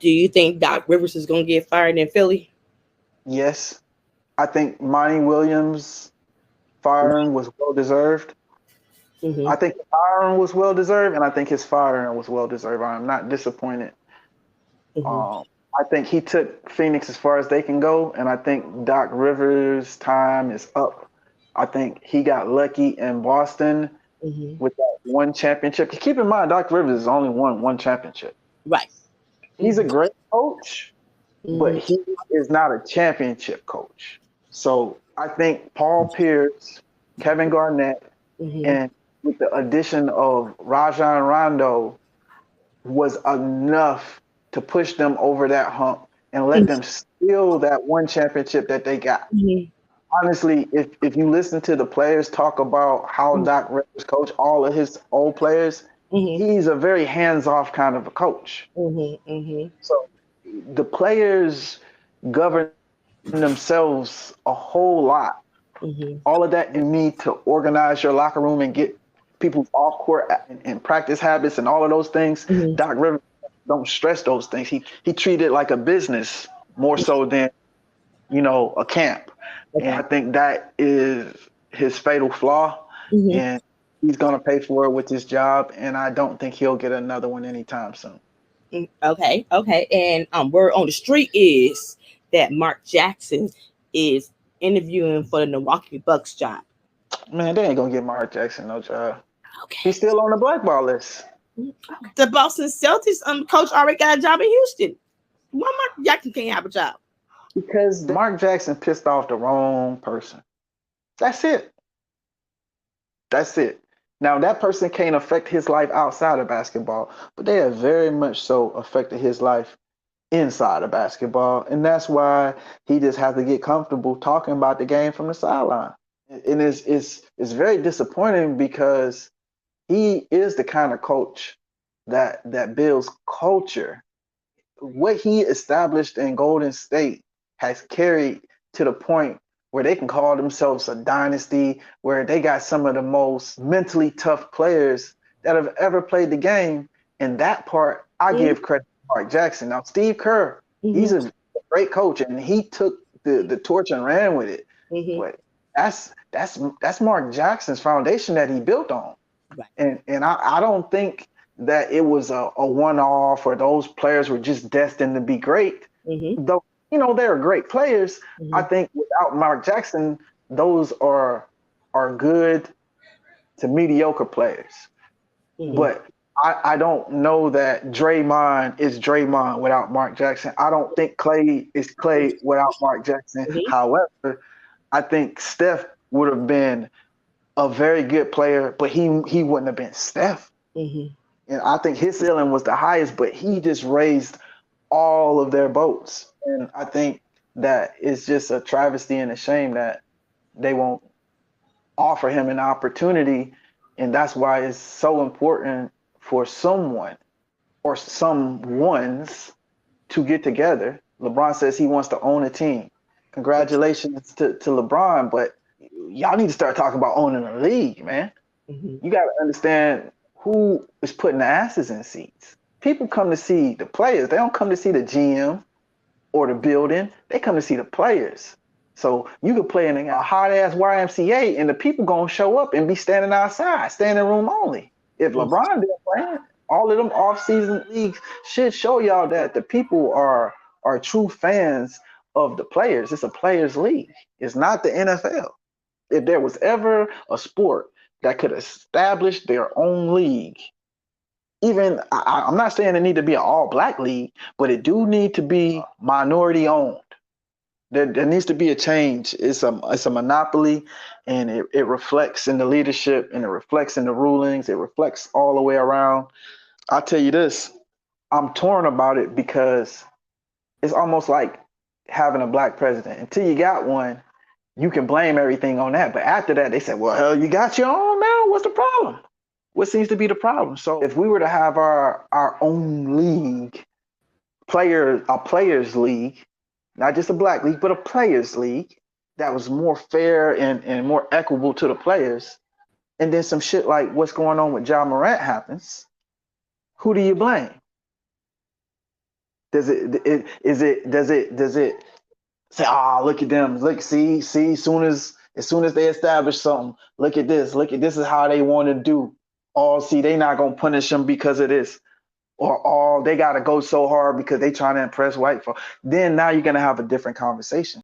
Do you think Doc Rivers is gonna get fired in Philly? Yes, I think Monty Williams' firing was well deserved. Mm-hmm. I think his hiring was well deserved, and I think his firing was well deserved. I'm not disappointed. Mm-hmm. Um, I think he took Phoenix as far as they can go, and I think Doc Rivers' time is up. I think he got lucky in Boston Mm-hmm. with that one championship. 'Cause keep in mind, Doc Rivers has only won one championship. Right. He's a Mm-hmm. great coach, but Mm-hmm. he is not a championship coach. So I think Paul Pierce, Kevin Garnett, Mm-hmm. and with the addition of Rajon Rondo was enough to push them over that hump and let them steal that one championship that they got. Mm-hmm. Honestly, if you listen to the players talk about how Doc Rivers coach all of his old players, Mm-hmm. he's a very hands-off kind of a coach. Mm-hmm. Mm-hmm. So the players govern themselves a whole lot. All of that you need to organize your locker room and get people's off court and practice habits and all of those things. Mm-hmm. Doc Rivers don't stress those things. He treated it like a business more so than a camp. And I Okay. think that is his fatal flaw. Mm-hmm. And he's gonna pay for it with his job. And I don't think he'll get another one anytime soon. Okay. Okay. And word on the street is that Mark Jackson is interviewing for the Milwaukee Bucks job. Man, they ain't gonna get Mark Jackson no job. He's Okay. still on the blackball list. The Boston Celtics coach already got a job in Houston. Why Mark Jackson can't have a job? Because Mark Jackson pissed off the wrong person. That's it. That's it. Now that person can't affect his life outside of basketball, but they have very much so affected his life inside of basketball, and that's why he just has to get comfortable talking about the game from the sideline. And it's very disappointing because he is the kind of coach that builds culture. What he established in Golden State has carried to the point where they can call themselves a dynasty, where they got some of the most mentally tough players that have ever played the game. And that part, I give credit to Mark Jackson. Now, Steve Kerr, he's Mm-hmm. a great coach, and he took the torch and ran with it. Mm-hmm. But that's Mark Jackson's foundation that he built on. Right. And I don't think that it was a one off or those players were just destined to be great. Mm-hmm. Though, they're great players. I Mm-hmm. think without Mark Jackson, those are good to mediocre players. Mm-hmm. But I don't know that Draymond is Draymond without Mark Jackson. I don't think Clay is Clay without Mark Jackson. Mm-hmm. However, I think Steph would have been a very good player, but he wouldn't have been Steph. Mm-hmm. And I think his ceiling was the highest, but he just raised all of their boats. And I think that it's just a travesty and a shame that they won't offer him an opportunity. And that's why it's so important for someone or some ones to get together. LeBron says he wants to own a team. Congratulations to LeBron, but y'all need to start talking about owning a league, man. Mm-hmm. You got to understand who is putting the asses in seats. People come to see the players. They don't come to see the GM or the building. They come to see the players. So you could play in a hot ass YMCA and the people gonna show up and be standing outside, standing room only. If LeBron didn't play, all of them off-season leagues should show y'all that the people are true fans of the players. It's a players league. It's not the NFL. If there was ever a sport that could establish their own league, even I'm not saying it need to be an all black league, but it do need to be minority owned. There needs to be a change. It's a monopoly, and it reflects in the leadership, and it reflects in the rulings. It reflects all the way around. I'll tell you this, I'm torn about it because it's almost like having a black president. Until you got one, you can blame everything on that. But after that, they said, well, hell, you got your own now. What's the problem? What seems to be the problem? So if we were to have our own league, a players league, not just a black league, but a players league that was more fair and more equitable to the players, and then some shit like what's going on with Ja Morant happens, who do you blame? Does it say, look at them, look, see, as soon as they establish something, look at this, this is how they want to do. See, they not gonna punish them because of this, or they gotta go so hard because they trying to impress white folks. Then now you're gonna have a different conversation.